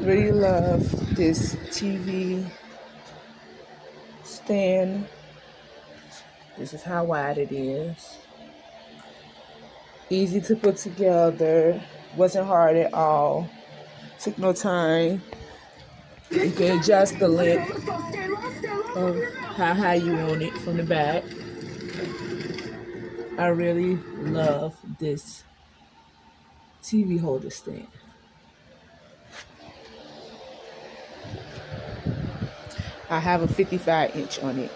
Really love this TV stand. This is how wide it is. Easy to put together. Wasn't hard at all. Took no time. You can adjust the length of how high you want it from the back. I really love this TV holder stand. I have a 55-inch on it.